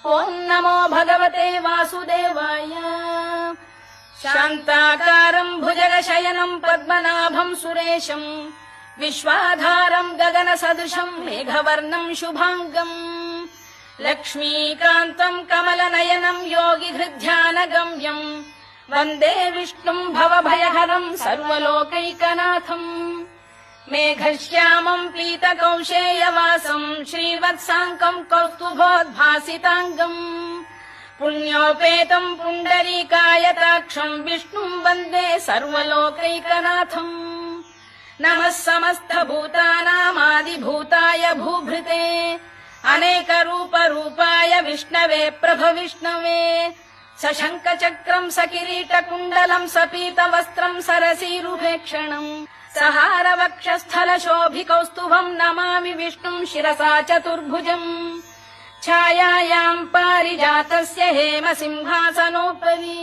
ఓం నమో భగవతే వాసుదేవాయ. శాంతాకారం భుజగశయనం పద్మనాభం సురేశం విశ్వాధారం గగన సదృశం మేఘవర్ణం శుభాంగం లక్ష్మీకాంతం కమలనయనం యోగి హృద్యానగమ్యం వందే విష్ణుం భవభయహరం సర్వలోకైకనాథం. మేఘశ్యామం పీతకౌశేయవాసం శ్రీవత్సాంకం కౌస్తుభోద్భాసితాంగం పుణ్యోపేతం పుండరీకాయతాక్షం విష్ణుం వందే సర్వలోకైకనాథం. నమః సమస్తభూతానామాదిభూతాయ భూభృతే అనేక రూపాయ విష్ణవే ప్రభవిష్ణవే. సశంఖ చక్రం సకిరీటకుండలం సపీతవస్త్రం సరసీరుభేక్షణం సహార వక్షస్థల శోభికౌస్తుభం నమామి విష్ణుం శిరసా చతుర్భుజం. ఛాయాయాం పారిజాతస్య హేమ సింహాసనోపరి